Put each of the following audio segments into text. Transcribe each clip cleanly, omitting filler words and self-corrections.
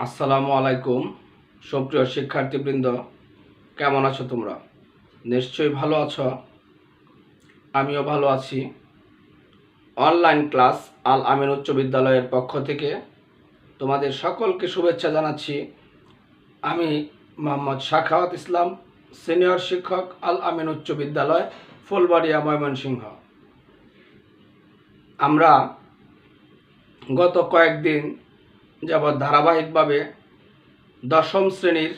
আসসালামু আলাইকুম সুপ্রিয় শিক্ষার্থীবৃন্দ, কেমন আছো তোমরা? নিশ্চয়ই ভালো আছো। আমিও ভালো আছি। অনলাইন ক্লাস আল আমিন উচ্চ বিদ্যালয়ের পক্ষ থেকে তোমাদের সকলকে শুভেচ্ছা জানাচ্ছি। আমি মোহাম্মদ শাখাওয়াত ইসলাম, সিনিয়র শিক্ষক, আল আমিন উচ্চ বিদ্যালয়, ফুলবাড়িয়া, ময়মনসিংহ। আমরা গত কয়েকদিন যাবৎ ধারাবাহিকভাবে দশম শ্রেণীর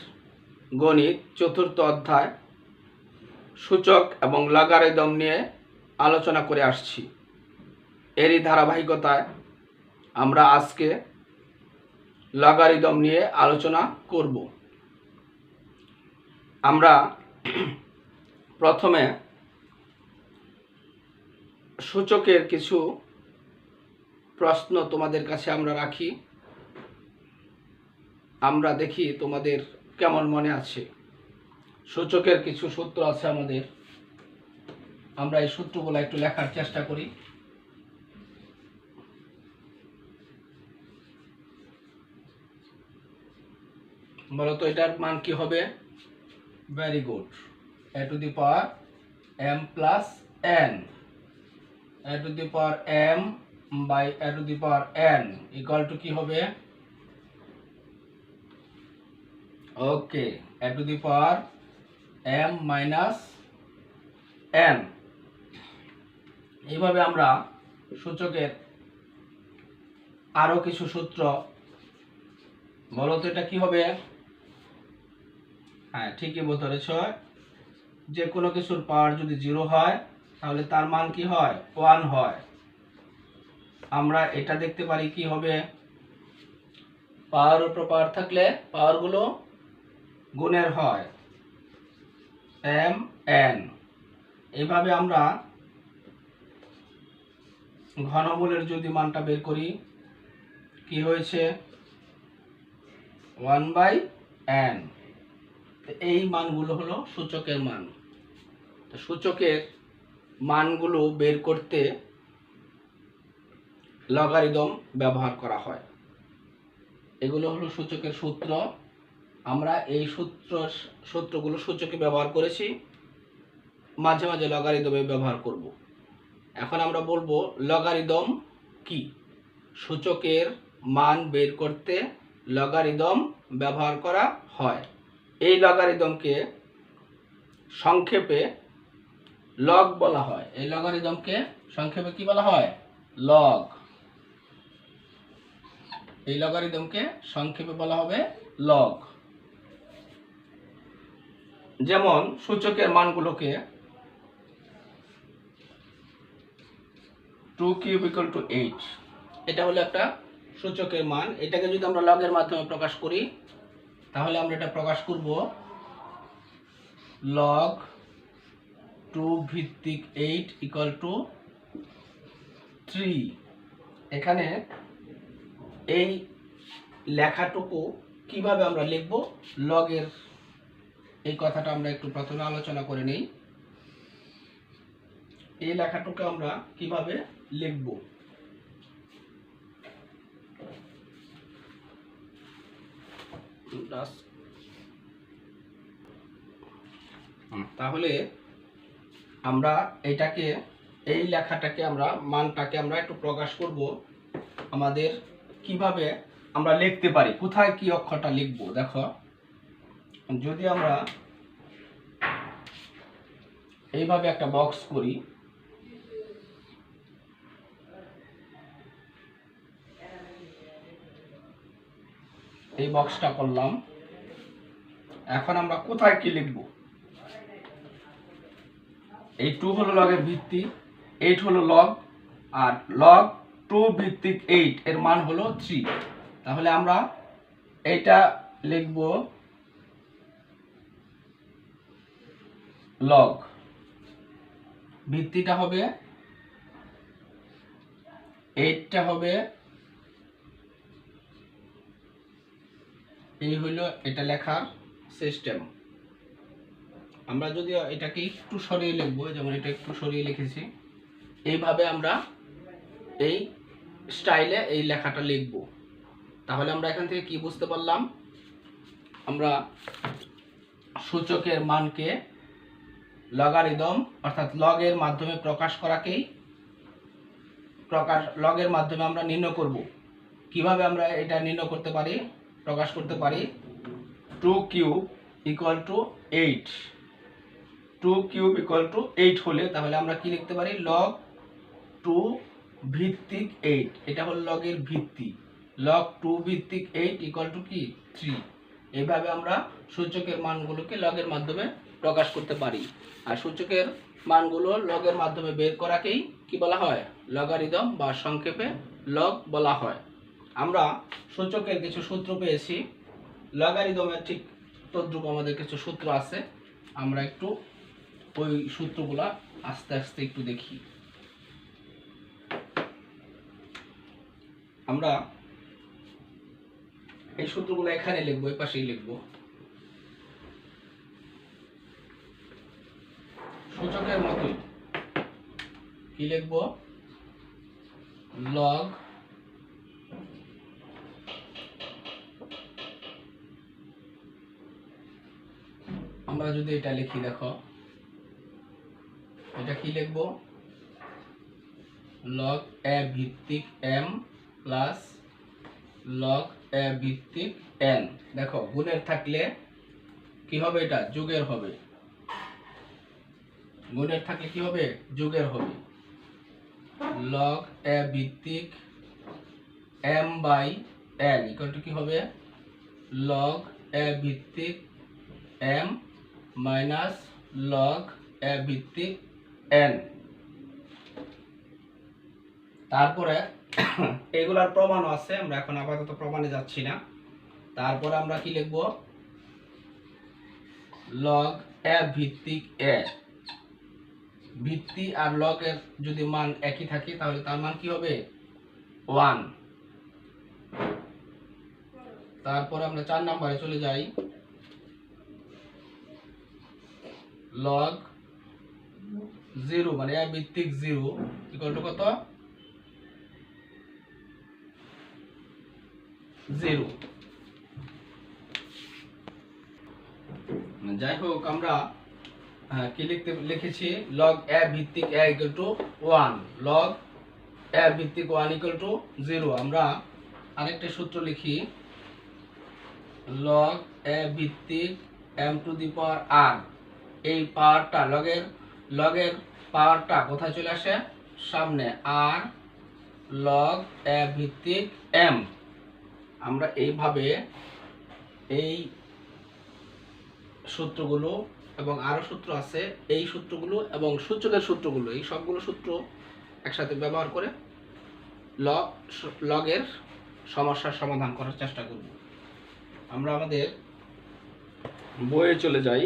গণিত চতুর্থ অধ্যায় সূচক এবং লগারিদম নিয়ে আলোচনা করে আসছি। এরই ধারাবাহিকতায় আমরা আজকে লগারিদম নিয়ে আলোচনা করব। আমরা প্রথমে সূচকের কিছু প্রশ্ন তোমাদের কাছে আমরা রাখি, আমরা দেখি তোমাদের কেমন মনে আছে। সূচকের কিছু সূত্র আছে আমাদের, আমরা এই সূত্রগুলো একটু লেখার চেষ্টা করি। বলতো এটার মান কি হবে? Very good, a to the power m plus n, a to the power m by a to the power n equal to কি হবে? ওকে, a to the power m minus n। এইভাবে আমরা সূচকের আরো কিছু সূত্র, বলতো এটা কি হবে? হ্যাঁ, ঠিকই বলতে পেরেছ। যে কোনো কিছুর পাওয়ার যদি 0 হয় তাহলে তার মান কি হয়? 1 হয়। আমরা এটা দেখতে পারি কি হবে? পাওয়ার উপর পাওয়ার থাকলে পাওয়ারগুলো গুণের হয়, m n। এইভাবে আমরা ঘনমূলের যদি মানটা বের করি, কি হয়েছে? 1/n। এই মানগুলো হলো সূচকের মান। তো সূচকের মানগুলো বের করতে লগারিদম ব্যবহার করা হয়। এগুলো হলো সূচকের সূত্র। আমরা এই সূত্রগুলো সূচকে ব্যবহার করেছি, মাঝে মাঝে লগারিদমে ব্যবহার করব। এখন আমরা বলবো লগারিদম কি। সূচকের মান বের করতে লগারিদম ব্যবহার করা হয়। এই লগারিদমকে সংক্ষেপে লগ বলা হয়। এই লগারিদমকে সংক্ষেপে কি বলা হয়? লগ। এই লগারিদমকে সংক্ষেপে বলা হবে লগ। যেমন সূচকের মানগুলোকে 2 কিউব ইকুয়াল টু 8, এটা হলো একটা সূচকের মান। এটাকে যদি আমরা লগের মাধ্যমে প্রকাশ করি তাহলে আমরা এটা প্রকাশ করব লগ 2 ভিত্তিক 8 ইকুয়াল টু 3। এখানে এই লেখাটুকু কিভাবে আমরা লিখব, লগের এই কথাটা আমরা একটু প্রথমে আলোচনা করে নেই। এই লেখাটুকু আমরা কিভাবে লিখব? তাহলে আমরা এটাকে, এই লেখাটাকে আমরা, মানটাকে আমরা একটু প্রকাশ করব আমাদের কিভাবে আমরা লিখতে পারি, কোথায় কি অক্ষরটা লিখব। দেখো, যদি আমরা এইভাবে একটা বক্স করি, এই বক্সটা করলাম, এখন আমরা কোথায় কি লিখব? এই 2 হলো লগের ভিত্তি, 8 হলো লগ, আর লগ 2 ভিত্তিক 8 এর মান হলো 3। তাহলে আমরা এটা লিখব লগ, ভিত্তিটা হবে 8টা হবে, এই হলো এটা লেখার সিস্টেম। আমরা যদি এটাকে একটু সরিয়ে লিখব, যেমন এটা একটু সরিয়ে লিখেছি, এইভাবে আমরা এই স্টাইলে এই লেখাটা লিখব। তাহলে আমরা এখান থেকে কি বুঝতে পারলাম? আমরা সূচকের মানকে লগারিদম অর্থাৎ লগের মাধ্যমে প্রকাশ করাকেই লগের মাধ্যমে আমরা নির্ণয় করব। কিভাবে আমরা এটা নির্ণয় করতে পারি, প্রকাশ করতে পারি? 2 cube equal to 8। 2 cube equal to 8 হলে তাহলে আমরা কি লিখতে পারি? লগ 2 ভিত্তিক 8, এটা হলো লগের ভিত্তি। লগ 2 ভিত্তিক 8 ইকুয়াল টু কি? 3। এইভাবে আমরা সূচকের মানগুলোকে লগের মাধ্যমে প্রকাশ করতে পারি। আর সূচকের মানগুলো লগের মাধ্যমে বের করাকেই কি বলা হয়? লগারিদম বা সংক্ষেপে লগ বলা হয়। আমরা সূচকের কিছু সূত্র পেয়েছি, লগারিদমের ঠিক তদ্রূপ আমাদের কিছু সূত্র আছে। আমরা একটু ওই সূত্রগুলা আস্তে আস্তে একটু দেখি। আমরা এই সূত্রগুলো এখানে লিখবো, এই পাশেই লিখবো। সূচকের মতোই কি লিখবো? লগ আমরা যদি এটা লিখি, দেখো এটা কি লিখবো? লগ এ ভিত্তিক এম প্লাস লগ এ ভিত্তিক এন। দেখো গুণের থাকলে কি হবে? এটা যোগের হবে। গুণের থাকলে কি হবে? যোগের হবে। লগ এ ভিত্তিক M by N equal to কি হবে? লগ এ ভিত্তিক এম মাইনাস লগ এ ভিত্তিক এন। তারপরে এগুলার প্রমাণও আছে, আমরা এখন আপাতত প্রমাণে যাচ্ছি না। তারপরে আমরা কি লিখব? লগ এ ভিত্তিক এ। ভিত্তি আর লগের যদি মান একই থাকে তাহলে তার মান কি হবে? 1। তারপরে আমরা 4 নম্বরে চলে যাই। লগ 0 মানে এ ভিত্তিক 0 ইকুয়াল টু কত? 0। যাই হোক, আমরা কি লিখেছি? লগ এ ভিত্তিক এ ইকুয়াল টু 1, লগ এ ভিত্তিক 1 ইকুয়াল টু 0। আমরা আরেকটা সূত্র লিখি, লগ এ ভিত্তিক m to the power r। এই পাওয়ারটা লগের পাওয়ারটা কোথায় চলে আসে? সামনে, r লগ এ ভিত্তিক m। আমরা এইভাবে এই সূত্রগুলো এবং আরো সূত্র আছে, এই সূত্রগুলো এবং সূচকের সূত্রগুলো, এই সবগুলো সূত্র একসাথে ব্যবহার করে লগের সমস্যার সমাধান করার চেষ্টা করব। আমরা আমাদের বইয়ে চলে যাই।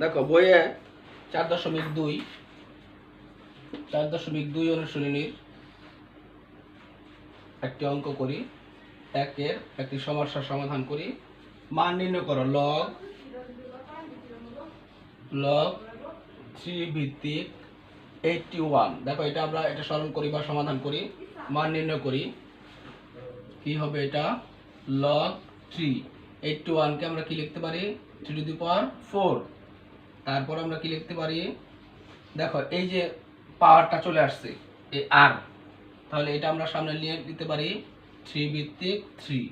দেখো বইয়ে 4.2 অনুশীলনীর একটি অঙ্ক করি। একের একটি সমস্যার সমাধান করি। মান নির্ণয় করো। লগ 3 ভিত্তিক 81। দেখো এটা আমরা এটা সরল করি বা সমাধান করি, মান নির্ণয় করি। কি হবে এটা? লগ 3 81 কে আমরা কি লিখতে পারি? 3 টু দি পাওয়ার 4। তারপর আমরা কি লিখতে পারি? দেখো এই যে পাওয়ারটা চলে আসছে এই আর, তাহলে এটা আমরা সামনে নিয়ে দিতে পারি 3 ভিত্তিক 3,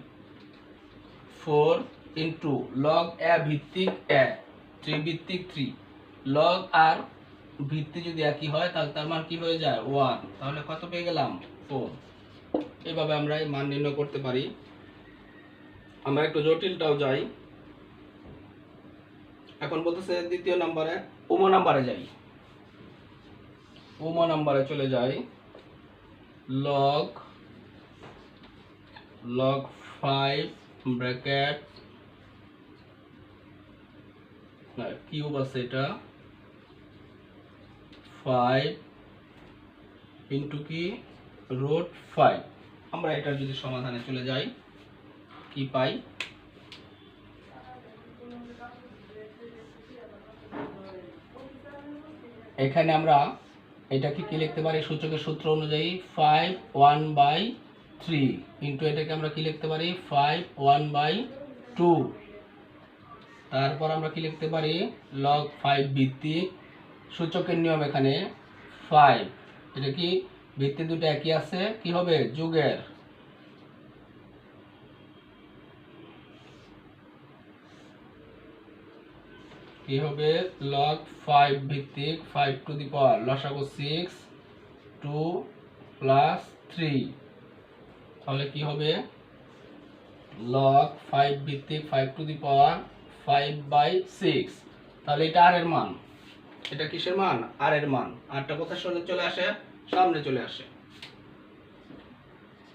4 ইন্টু লগ এ ভিত্তিক এ 3 ভিত্তিক 3। লগ আর ভিত্তি যদি একই হয় তাহলে তার মান কি হয়ে যায়? 1। তাহলে কত পেয়ে গেলাম? 4। এইভাবে আমরা এই মান নির্ণয় করতে পারি। আমরা একটু জটিলটাও যাই। এখন বলতেছে দ্বিতীয় নম্বরে, উম নাম্বারে যাই। উম নাম্বারে চলে যাই। লগ 5 ব্র্যাকেট কিউব আছে, এটা 5 ইন্টু কি? রুট 5। আমরা এটার যদি সমাধানে চলে যাই, কি পাই? এখানে আমরা এটাকে কি লিখতে পারি সূচকের সূত্র অনুযায়ী 5 1/3 ইন্টু এটাকে আমরা কি লিখতে পারি 5 1/2। তারপর আমরা কি লিখতে পারি log 5 ভিত্তিক সূচকের নিয়ম এখানে 5, এটা কি ভিত্তি দুটো একই আছে, কি হবে যোগের, কি হবে log 5 ভিত্তিক 5 টু দি পাওয়ার লসাগু 6 2 প্লাস 3, তাহলে কি হবে log 5 ভিত্তিক 5 টু দি পাওয়ার 5/6। তাহলে এটা আর এর মান, এটা কিসের মান আর এর মান, আরটা কোথায় চলে আসে সামনে চলে আসে,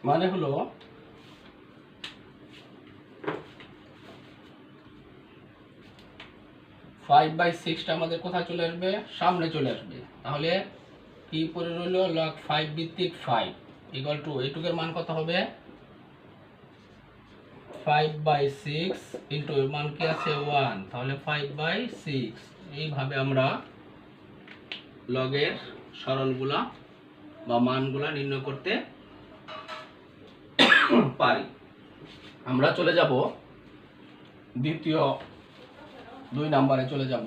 মানে হলো ফাইভ বাই সিক্সটা আমাদের কোথায় চলে আসবে সামনে চলে আসবে। তাহলে কি পরে রইল log 5 ভিত্তিক 5 ইকুয়াল টু এইটুকের মান কত হবে 5/6 ইন্টু এর মান কি আছে 1, তাহলে 5/6। এইভাবে আমরা লগের সরলগুলা বা মানগুলা নির্ণয় করতে পারি। আমরা চলে যাব দ্বিতীয় 2 নম্বরে চলে যাব।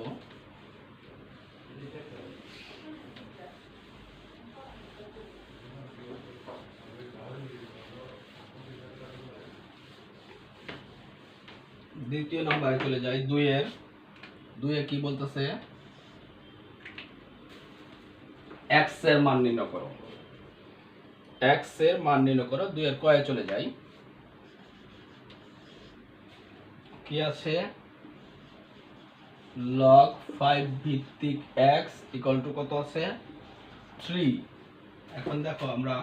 দ্বিতীয় নম্বরে চলে যাই, 2 এ কি বলতেছে x এর মান নির্ণয় করো, x এর মান নির্ণয় করো। 2 এর কয়ে চলে যাই, কি আছে log 5 ভিত্তিক x ইকুয়াল টু কত আছে 3। এখন দেখো আমরা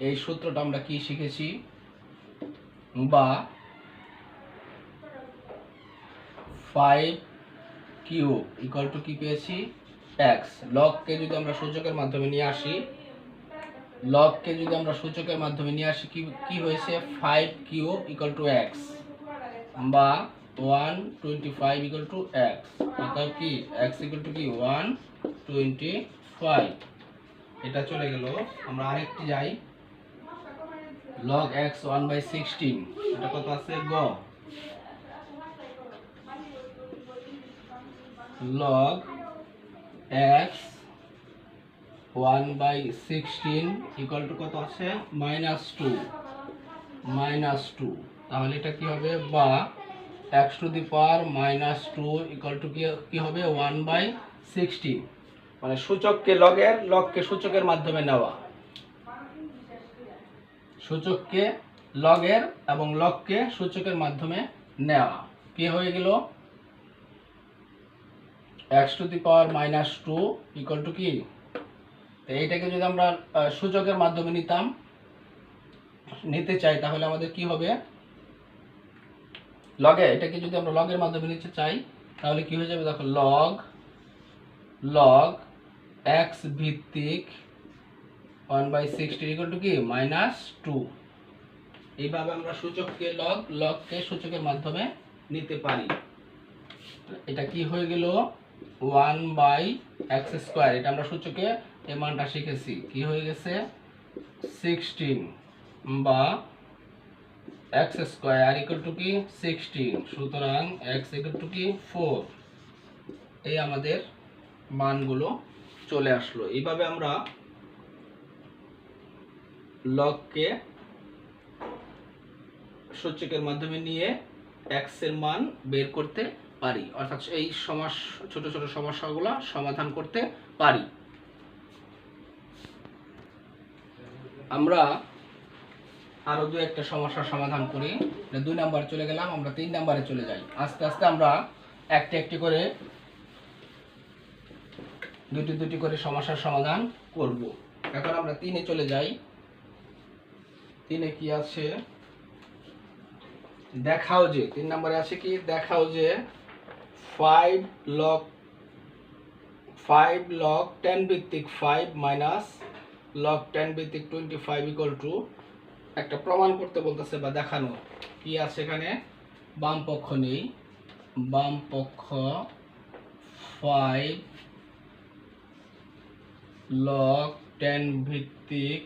এই সূত্রটা আমরা কি শিখেছি, বা 5 কিউব ইকুয়াল টু কি পেয়েছি x। log কে যদি আমরা সূচকের মাধ্যমে নিয়ে আসি, log কে যদি আমরা সূচকের মাধ্যমে নিয়ে আসি কি হয়েছে 5 কিউব ইকুয়াল টু x, বা 125 ইকুয়াল টু x, অর্থাৎ কি x ইকুয়াল টু কি 125। এটা চলে গেল। আমরা আরেকটি যাই, log x 1/16, এটা কত আছে গ, log x 1/16 ইকুয়াল টু কত আছে -2। তাহলে এটা কি হবে, বা x to the power -2 equal to কি হবে 1/16, মানে সূচককে লগকে সূচকের মাধ্যমে নেওয়া, সূচককে লগের এবং লগকে সূচকের মাধ্যমে নেওয়া, কি হয়ে গেল x to the power -2 equal to কি, এইটাকে যদি আমরা সূচকের মাধ্যমে নিতে চাই তাহলে আমাদের কি হবে এটাকে যদি আমরা লগের মাধ্যমে নিতে চাই তাহলে কি হয়ে যাবে, দেখো log x ভিত্তিক 1/16 ইকুয়াল টু কি -2। এইভাবে আমরা সূচককে লগকে সূচকের মাধ্যমে নিতে পারি। এটা কি হয়ে গেল 1/x², এটা আমরা সূচকে এই মানটা শিখেছি, কি হয়ে গেছে 16, বা x² ইকুয়াল টু কি 16, সুতরাং x ইকুয়াল টু কি 4। এই আমাদের মানগুলো চলে আসলো। এইভাবে আমরা লগকে সূচকের মাধ্যমে নিয়ে x এর মান বের করতে পারি, অর্থাৎ এই ছোট ছোট সমস্যাগুলো সমাধান করতে পারি। আমরা আরো 2-একটা সমস্যার সমাধান করি। 2 নাম্বার চলে গেলাম, আমরা 3 নাম্বারে চলে যাই। আস্তে আস্তে আমরা একটি করে দুটি করে সমস্যার সমাধান করব। এখন আমরা 3-এ চলে যাই। 3-এ কি আছে দেখাও যে, 3 নম্বরে আছে কি দেখাও যে 5 log 10 ভিত্তিক 5 মাইনাস log 10 ভিত্তিক 25 ইকুয়াল টু, একটা প্রমাণ করতে বলতেছে বা দেখানো। কি আছে এখানে, বাম পক্ষ নেই, বাম পক্ষ 5 লগ 10 ভিত্তিক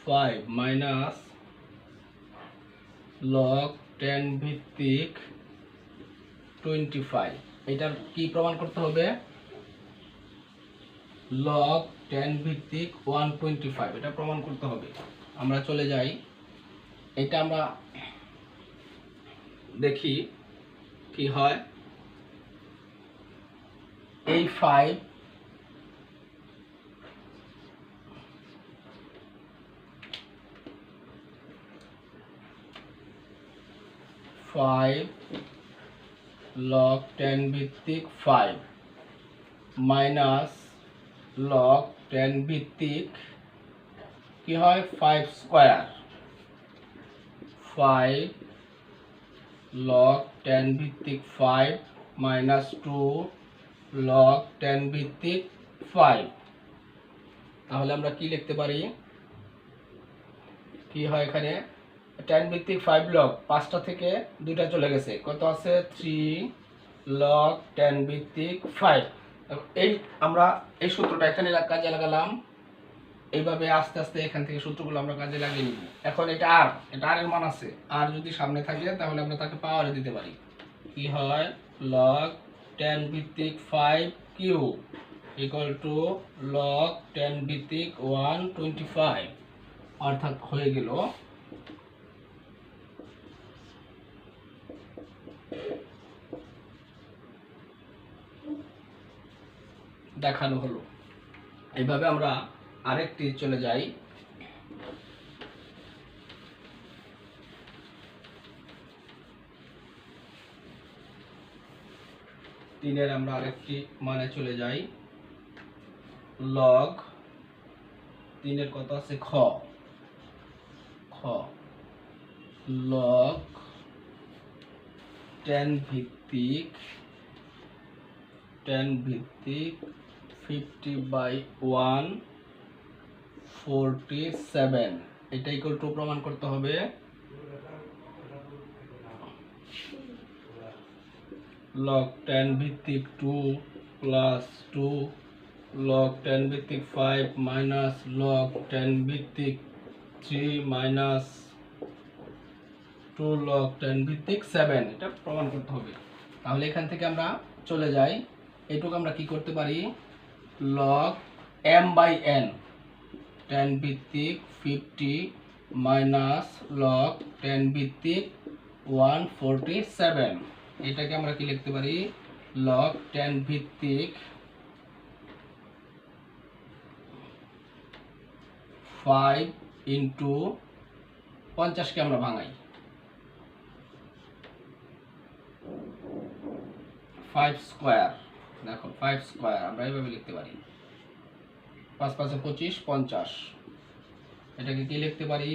5 মাইনাস লগ 10 ভিত্তিক 25। এটার কি প্রমাণ করতে হবে? লগ 10 ভিত্তিক 125 এটা প্রমাণ করতে হবে। আমরা চলে যাই, এটা আমরা দেখি কি হয়। এই 5 লগ 10 ভিত্তিক 5 মাইনাস লগ 10 ভিত্তিক কি হয় 5 স্কয়ার। 5 লগ 10 ভিত্তিক 5 মাইনাস 2 লগ 10 ভিত্তিক 5। তাহলে আমরা কি লিখতে পারি? কি হয় এখানে 10 ভিত্তিক 5 লগ 5টা থেকে 2টা চলে গেছে, কত আছে 3 লগ 10 ভিত্তিক 5। এই আমরা এই সূত্রটা এখানে কাজে লাগালাম। এইভাবে আস্তে আস্তে এখান থেকে সূত্রগুলো আমরা কাজে লাগিয়ে নিব। এখন এটা আর এর মান আছে, আর যদি সামনে থাকে তাহলে আমরা তাকে পাওয়ারে দিতে পারি। কি হয় লগ 10 ভিত্তিক 5 কিউ ইকুয়াল টু লগ 10 ভিত্তিক 125, অর্থাৎ হয়ে গেল দেখানো হলো। এইভাবে আমরা আরেকটি চলে যাই। তিনের আমরা আরেকটি মানে চলে যাই। লগ 3 কত আছে খ লগ 10 ভিত্তিক 50/147 এটা ইকুয়াল টু প্রমাণ করতে হবে লগ 10 ভিত্তিক 2 প্লাস 2 লগ 10 ভিত্তিক 5 মাইনাস লগ 10 ভিত্তিক 3 মাইনাস 2 লগ 10 ভিত্তিক 7 এটা প্রমাণ করতে হবে। তাহলে এখান থেকে আমরা চলে যাই, এইটুকু আমরা কি করতে পারি লগ m/n 10 ভিত্তিক 50 মাইনাস লগ 10 ভিত্তিক 147 এটাকে আমরা কি লিখতে পারি লগ 10 ভিত্তিক 5 ইন্টু 50 কে আমরা ভাঙাই 5 স্কয়ার। দেখো 5 স্কয়ার আমরা এইভাবে লিখতে পারি 5 5 25 50। এটাকে কি লিখতে পারি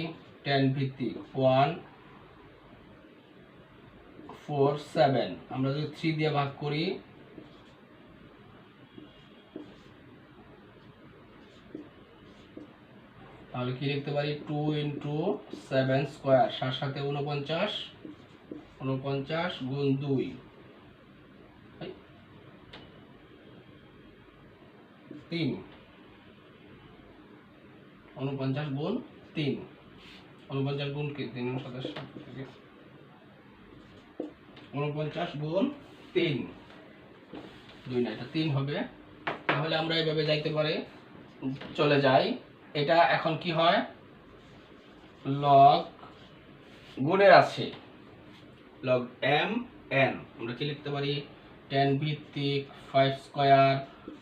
10 ভিত্তিক 147 আমরা যদি 3 দিয়ে ভাগ করি তাহলে কি লিখতে পারি 2 ইন্টু 7 স্কয়ার, সার সাথে 49 গুণ 2 3 49 গুণ 3 49 গুণ কি 3 সাথে থেকে 49 গুণ 3 2 না এটা 3 হবে। তাহলে আমরা এইভাবে যাইতে পারে চলে যাই। এটা এখন কি হয় লগ গুণের আছে লগ m n আমরা কি লিখতে পারি 10 ভিত্তিক 5 স্কয়ার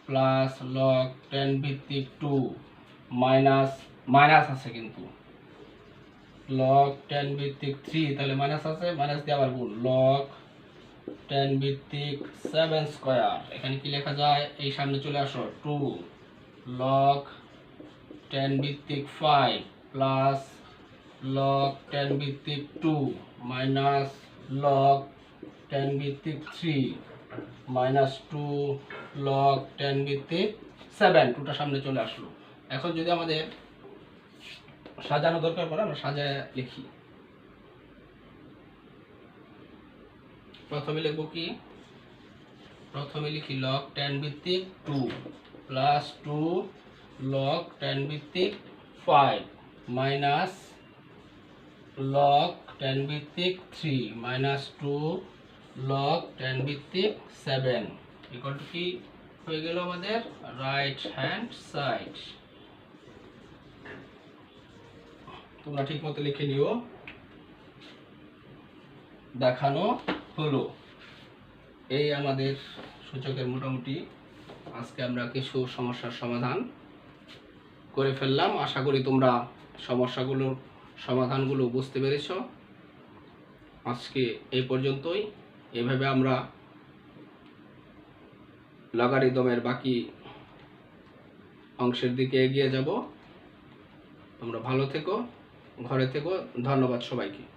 প্লাস লগ 10 ভিত্তিক 2 মাইনাস আছে কিন্তু লগ 10 ভিত্তিক 3 তাহলে মাইনাস আছে, মাইনাস দিয়ে আবার গুণ লগ 10 ভিত্তিক 7 স্কয়ার। এখানে কি লেখা যায় এই সামনে চলে আসো 2 লগ 10 ভিত্তিক 5 প্লাস লগ 10 ভিত্তিক 2 মাইনাস লগ 10 ভিত্তিক 3 মাইনাস 2 লগ 10 ভিত্তিক 7 টুটা সামনে চলে আসলো। এখন যদি আমাদের সাজানো দরকার পড়ে আমরা সাজায় লিখি। প্রথমে লিখব কি প্রথমে লিখি লগ 10 ভিত্তিক 2 প্লাস 2 লগ tan ভিত্তিক 5 মাইনাস লগ tan ভিত্তিক 3 মাইনাস 2 লগ tan ভিত্তিক 7 ইকুয়াল টু কি হয়ে গেল আমাদের রাইট হ্যান্ড সাইড। তোমরা ঠিক মতো লিখে নিও। দেখানো হলো। এই আমাদের সূচকের মোটামুটি আজকে আমরা কিছু সমস্যার সমাধান করে ফেললাম। আশা করি তোমরা সমস্যাগুলোর সমাধানগুলো বুঝতে পেরেছ। আজকে এই পর্যন্তই। এভাবে আমরা লগারিদমের বাকি অংশের দিকে এগিয়ে যাব। তোমরা ভালো থেকো, ঘরে থেকো। ধন্যবাদ সবাইকে।